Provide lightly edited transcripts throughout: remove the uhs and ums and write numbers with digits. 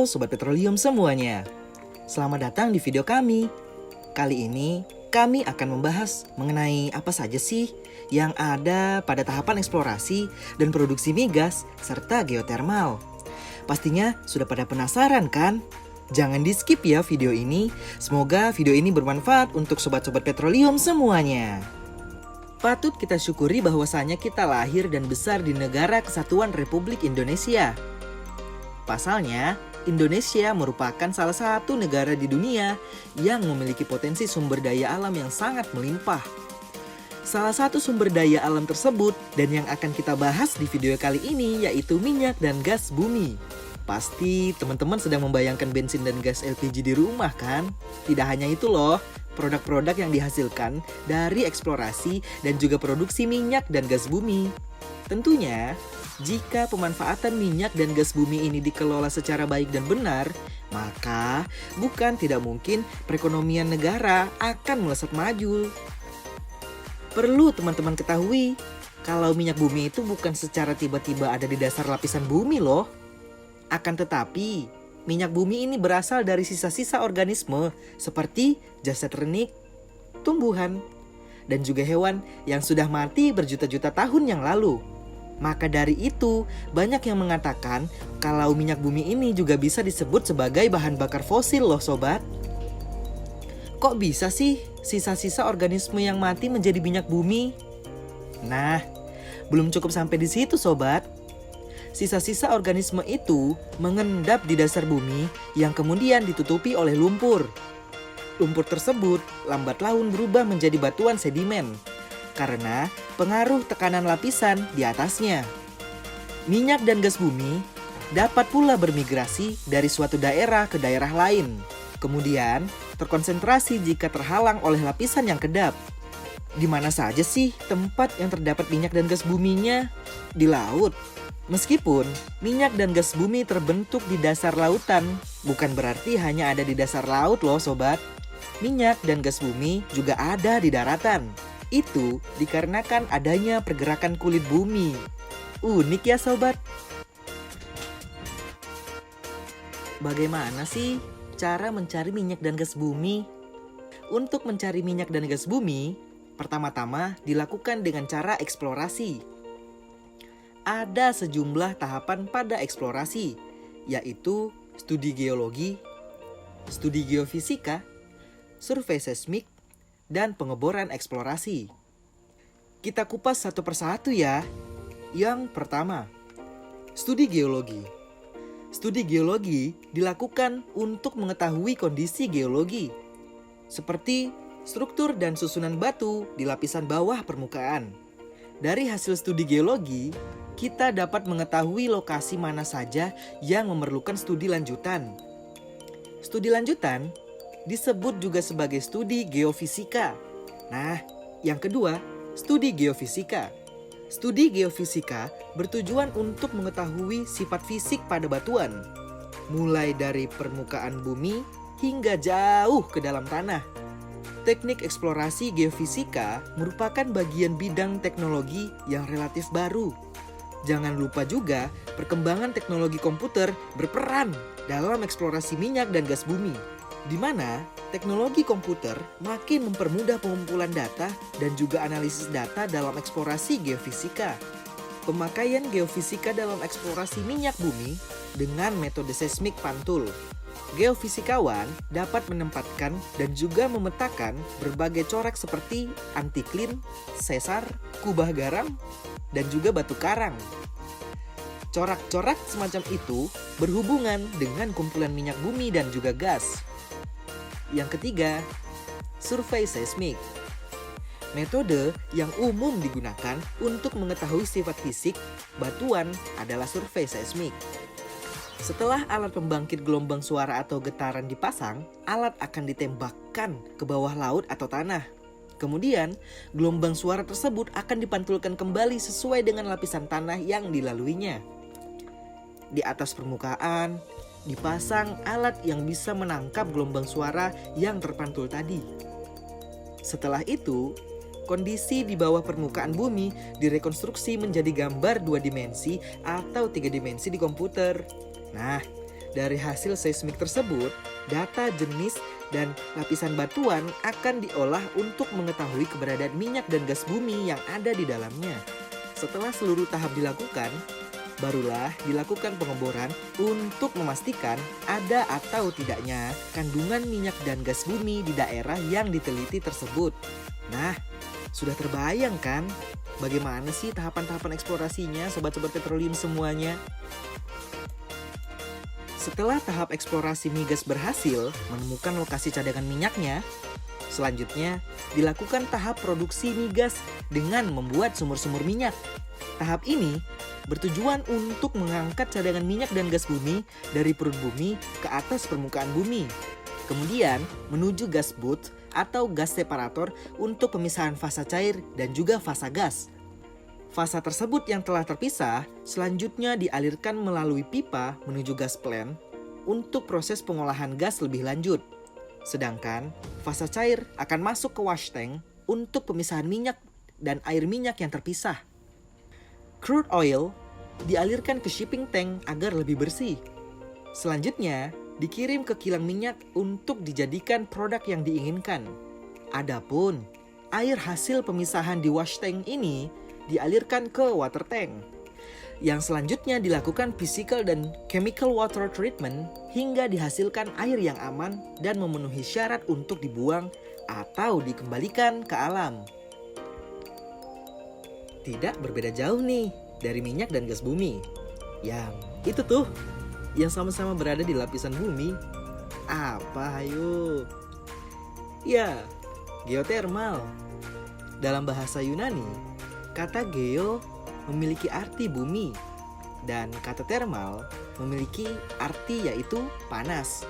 Sobat Petroleum semuanya. Selamat datang di video kami. Kali ini kami akan membahas mengenai apa saja sih yang ada pada tahapan eksplorasi dan produksi migas serta geotermal. Pastinya sudah pada penasaran kan? Jangan di skip ya video ini. Semoga video ini bermanfaat untuk sobat-sobat petroleum semuanya. Patut kita syukuri bahwasanya kita lahir dan besar di negara Kesatuan Republik Indonesia. Pasalnya, Indonesia merupakan salah satu negara di dunia yang memiliki potensi sumber daya alam yang sangat melimpah. Salah satu sumber daya alam tersebut dan yang akan kita bahas di video kali ini yaitu minyak dan gas bumi. Pasti teman-teman sedang membayangkan bensin dan gas LPG di rumah kan? Tidak hanya itu loh, produk-produk yang dihasilkan dari eksplorasi dan juga produksi minyak dan gas bumi. Tentunya, jika pemanfaatan minyak dan gas bumi ini dikelola secara baik dan benar, maka bukan tidak mungkin perekonomian negara akan melesat maju. Perlu teman-teman ketahui, kalau minyak bumi itu bukan secara tiba-tiba ada di dasar lapisan bumi loh. Akan tetapi, minyak bumi ini berasal dari sisa-sisa organisme seperti jasad renik, tumbuhan, dan juga hewan yang sudah mati berjuta-juta tahun yang lalu. Maka dari itu, banyak yang mengatakan kalau minyak bumi ini juga bisa disebut sebagai bahan bakar fosil loh sobat. Kok bisa sih sisa-sisa organisme yang mati menjadi minyak bumi? Nah, belum cukup sampai di situ sobat. Sisa-sisa organisme itu mengendap di dasar bumi yang kemudian ditutupi oleh lumpur. Lumpur tersebut lambat laun berubah menjadi batuan sedimen karena pengaruh tekanan lapisan di atasnya. Minyak dan gas bumi dapat pula bermigrasi dari suatu daerah ke daerah lain. Kemudian terkonsentrasi jika terhalang oleh lapisan yang kedap. Di mana saja sih tempat yang terdapat minyak dan gas buminya? Di laut. Meskipun minyak dan gas bumi terbentuk di dasar lautan, bukan berarti hanya ada di dasar laut loh sobat. Minyak dan gas bumi juga ada di daratan. Itu dikarenakan adanya pergerakan kulit bumi. Unik ya sobat. Bagaimana sih cara mencari minyak dan gas bumi? Untuk mencari minyak dan gas bumi, pertama-tama dilakukan dengan cara eksplorasi. Ada sejumlah tahapan pada eksplorasi, yaitu studi geologi, studi geofisika, survei seismik, dan pengeboran eksplorasi. Kita kupas satu persatu ya. Yang pertama, studi geologi. Studi geologi dilakukan untuk mengetahui kondisi geologi, seperti struktur dan susunan batu di lapisan bawah permukaan. Dari hasil studi geologi, kita dapat mengetahui lokasi mana saja yang memerlukan studi lanjutan. Studi lanjutan disebut juga sebagai studi geofisika. Nah, yang kedua, studi geofisika. Studi geofisika bertujuan untuk mengetahui sifat fisik pada batuan, mulai dari permukaan bumi hingga jauh ke dalam tanah. Teknik eksplorasi geofisika merupakan bagian bidang teknologi yang relatif baru. Jangan lupa juga perkembangan teknologi komputer berperan dalam eksplorasi minyak dan gas bumi, di mana teknologi komputer makin mempermudah pengumpulan data dan juga analisis data dalam eksplorasi geofisika. Pemakaian geofisika dalam eksplorasi minyak bumi dengan metode seismik pantul. Geofisikawan dapat menempatkan dan juga memetakan berbagai corak seperti antiklin, sesar, kubah garam, dan juga batu karang. Corak-corak semacam itu berhubungan dengan kumpulan minyak bumi dan juga gas. Yang ketiga, survei seismik. Metode yang umum digunakan untuk mengetahui sifat fisik batuan adalah survei seismik. Setelah alat pembangkit gelombang suara atau getaran dipasang, alat akan ditembakkan ke bawah laut atau tanah. Kemudian, gelombang suara tersebut akan dipantulkan kembali sesuai dengan lapisan tanah yang dilaluinya. Di atas permukaan, dipasang alat yang bisa menangkap gelombang suara yang terpantul tadi. Setelah itu, kondisi di bawah permukaan bumi direkonstruksi menjadi gambar 2 dimensi atau 3 dimensi di komputer. Nah, Dari hasil seismik tersebut, data jenis dan lapisan batuan akan diolah untuk mengetahui keberadaan minyak dan gas bumi yang ada di dalamnya. Setelah seluruh tahap dilakukan, barulah dilakukan pengeboran untuk memastikan ada atau tidaknya kandungan minyak dan gas bumi di daerah yang diteliti tersebut. Nah, sudah terbayang kan bagaimana sih tahapan-tahapan eksplorasinya sobat-sobat petroleum semuanya? Setelah tahap eksplorasi migas berhasil menemukan lokasi cadangan minyaknya, selanjutnya dilakukan tahap produksi migas dengan membuat sumur-sumur minyak. Tahap ini bertujuan untuk mengangkat cadangan minyak dan gas bumi dari perut bumi ke atas permukaan bumi. Kemudian menuju gas booth atau gas separator untuk pemisahan fasa cair dan juga fasa gas. Fasa tersebut yang telah terpisah selanjutnya dialirkan melalui pipa menuju gas plant untuk proses pengolahan gas lebih lanjut. Sedangkan fasa cair akan masuk ke wash tank untuk pemisahan minyak dan air minyak yang terpisah. Crude oil dialirkan ke shipping tank agar lebih bersih. Selanjutnya dikirim ke kilang minyak untuk dijadikan produk yang diinginkan. Adapun air hasil pemisahan di wash tank ini dialirkan ke water tank, yang selanjutnya dilakukan physical dan chemical water treatment hingga dihasilkan air yang aman dan memenuhi syarat untuk dibuang atau dikembalikan ke alam. Tidak berbeda jauh nih dari minyak dan gas bumi. Yang itu tuh, yang sama-sama berada di lapisan bumi. Apa ayo? Ya, geotermal. Dalam bahasa Yunani, kata geo memiliki arti bumi dan kata thermal memiliki arti yaitu panas.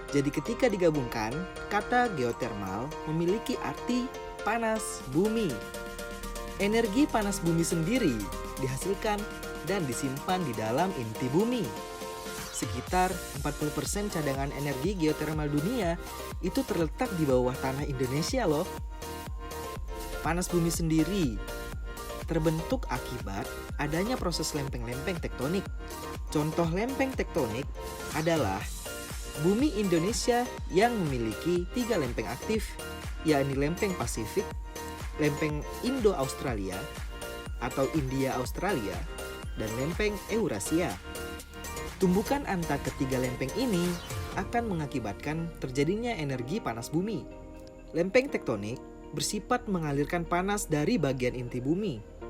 Jadi ketika digabungkan, kata geotermal memiliki arti panas bumi. Energi panas bumi sendiri dihasilkan dan disimpan di dalam inti bumi. Sekitar 40% cadangan energi geotermal dunia itu terletak di bawah tanah Indonesia loh. Panas bumi sendiri terbentuk akibat adanya proses lempeng-lempeng tektonik. Contoh lempeng tektonik adalah bumi Indonesia yang memiliki 3 lempeng aktif, yakni lempeng Pasifik, lempeng Indo-Australia atau India-Australia, dan lempeng Eurasia. Tumbukan antar ketiga lempeng ini akan mengakibatkan terjadinya energi panas bumi. Lempeng tektonik bersifat mengalirkan panas dari bagian inti bumi.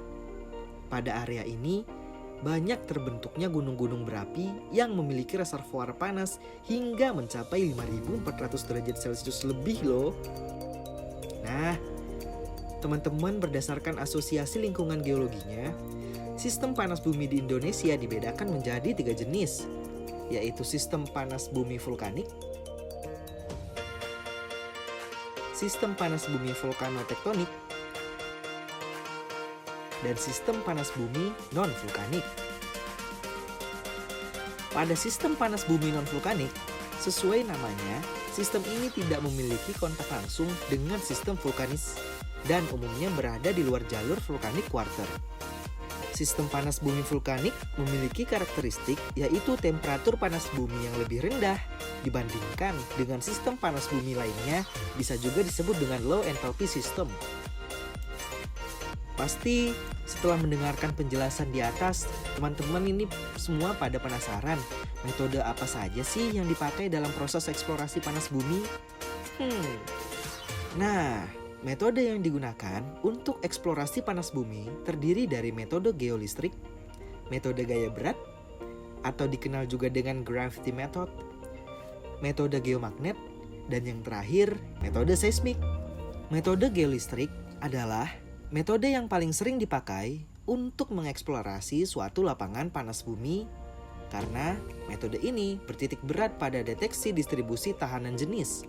Pada area ini, banyak terbentuknya gunung-gunung berapi yang memiliki reservoir panas hingga mencapai 5.400 derajat Celcius lebih loh. Nah, teman-teman berdasarkan asosiasi lingkungan geologinya, sistem panas bumi di Indonesia dibedakan menjadi 3 jenis, yaitu sistem panas bumi vulkanik, sistem panas bumi vulkanotektonik, dan sistem panas bumi non-vulkanik. Pada sistem panas bumi non-vulkanik, sesuai namanya, sistem ini tidak memiliki kontak langsung dengan sistem vulkanis dan umumnya berada di luar jalur vulkanik quarter. Sistem panas bumi vulkanik memiliki karakteristik yaitu temperatur panas bumi yang lebih rendah dibandingkan dengan sistem panas bumi lainnya, bisa juga disebut dengan low enthalpy system. Pasti setelah mendengarkan penjelasan di atas, teman-teman ini semua pada penasaran metode apa saja sih yang dipakai dalam proses eksplorasi panas bumi? Nah, metode yang digunakan untuk eksplorasi panas bumi terdiri dari metode geolistrik, metode gaya berat, atau dikenal juga dengan gravity method, metode geomagnet, dan yang terakhir, metode seismik. Metode geolistrik adalah metode yang paling sering dipakai untuk mengeksplorasi suatu lapangan panas bumi karena metode ini bertitik berat pada deteksi distribusi tahanan jenis.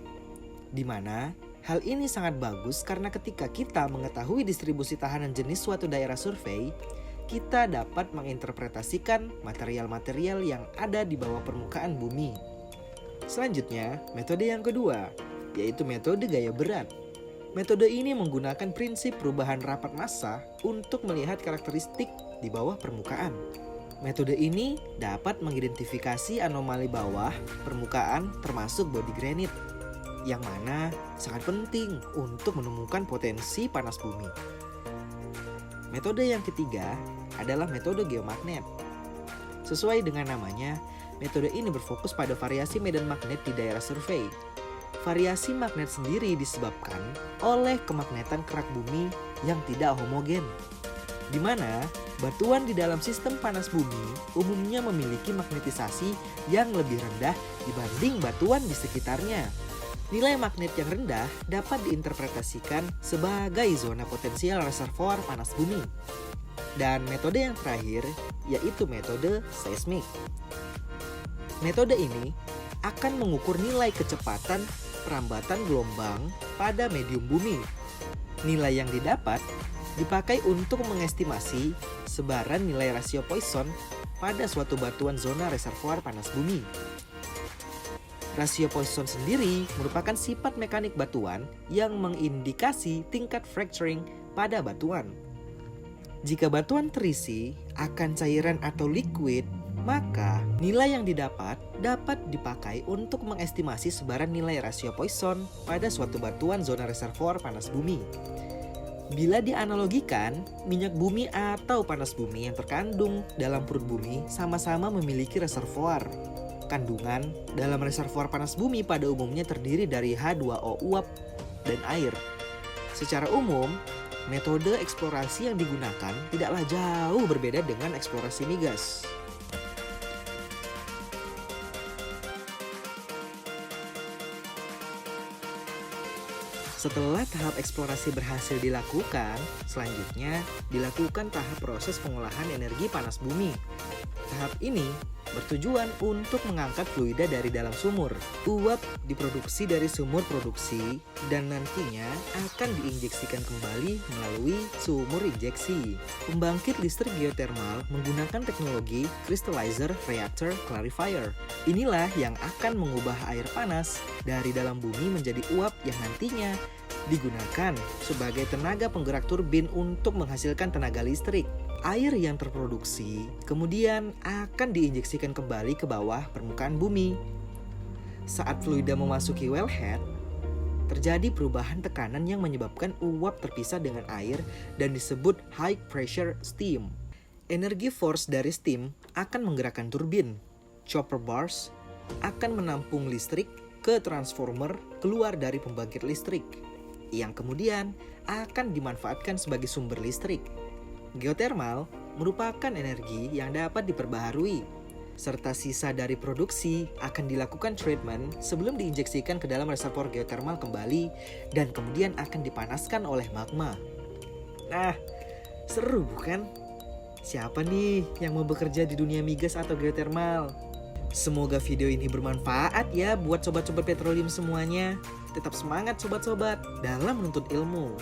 Di mana hal ini sangat bagus karena ketika kita mengetahui distribusi tahanan jenis suatu daerah survei, kita dapat menginterpretasikan material-material yang ada di bawah permukaan bumi. Selanjutnya, metode yang kedua, yaitu metode gaya berat. Metode ini menggunakan prinsip perubahan rapat massa untuk melihat karakteristik di bawah permukaan. Metode ini dapat mengidentifikasi anomali bawah permukaan termasuk bodi granit, yang mana sangat penting untuk menemukan potensi panas bumi. Metode yang ketiga adalah metode geomagnet. Sesuai dengan namanya, metode ini berfokus pada variasi medan magnet di daerah survei. Variasi magnet sendiri disebabkan oleh kemagnetan kerak bumi yang tidak homogen, di mana batuan di dalam sistem panas bumi umumnya memiliki magnetisasi yang lebih rendah dibanding batuan di sekitarnya. Nilai magnet yang rendah dapat diinterpretasikan sebagai zona potensial reservoir panas bumi. Dan metode yang terakhir yaitu metode seismik. Metode ini akan mengukur nilai kecepatan perambatan gelombang pada medium bumi. Nilai yang didapat dipakai untuk mengestimasi sebaran nilai rasio Poisson pada suatu batuan zona reservoir panas bumi. Rasio Poisson sendiri merupakan sifat mekanik batuan yang mengindikasi tingkat fracturing pada batuan. Jika batuan terisi akan cairan atau liquid, maka nilai yang didapat dapat dipakai untuk mengestimasi sebaran nilai rasio Poisson pada suatu batuan zona reservoir panas bumi. Bila dianalogikan, minyak bumi atau panas bumi yang terkandung dalam perut bumi sama-sama memiliki reservoir. Kandungan dalam reservoir panas bumi pada umumnya terdiri dari H2O uap dan air. Secara umum, metode eksplorasi yang digunakan tidaklah jauh berbeda dengan eksplorasi migas. Setelah tahap eksplorasi berhasil dilakukan, selanjutnya dilakukan tahap proses pengolahan energi panas bumi. Tahap ini bertujuan untuk mengangkat fluida dari dalam sumur. Uap diproduksi dari sumur produksi dan nantinya akan diinjeksikan kembali melalui sumur injeksi. Pembangkit listrik geothermal menggunakan teknologi Crystallizer Reactor Clarifier. Inilah yang akan mengubah air panas dari dalam bumi menjadi uap yang nantinya digunakan sebagai tenaga penggerak turbin untuk menghasilkan tenaga listrik. Air yang terproduksi kemudian akan diinjeksikan kembali ke bawah permukaan bumi. Saat fluida memasuki wellhead, terjadi perubahan tekanan yang menyebabkan uap terpisah dengan air dan disebut high pressure steam. Energi force dari steam akan menggerakkan turbin. Chopper bars akan menampung listrik ke transformer keluar dari pembangkit listrik, yang kemudian akan dimanfaatkan sebagai sumber listrik. Geothermal merupakan energi yang dapat diperbaharui, serta sisa dari produksi akan dilakukan treatment sebelum diinjeksikan ke dalam reservoir geothermal kembali dan kemudian akan dipanaskan oleh magma. Nah, seru bukan? Siapa nih yang mau bekerja di dunia migas atau geothermal? Semoga video ini bermanfaat ya buat sobat-sobat petroleum semuanya. Tetap semangat sobat-sobat dalam menuntut ilmu.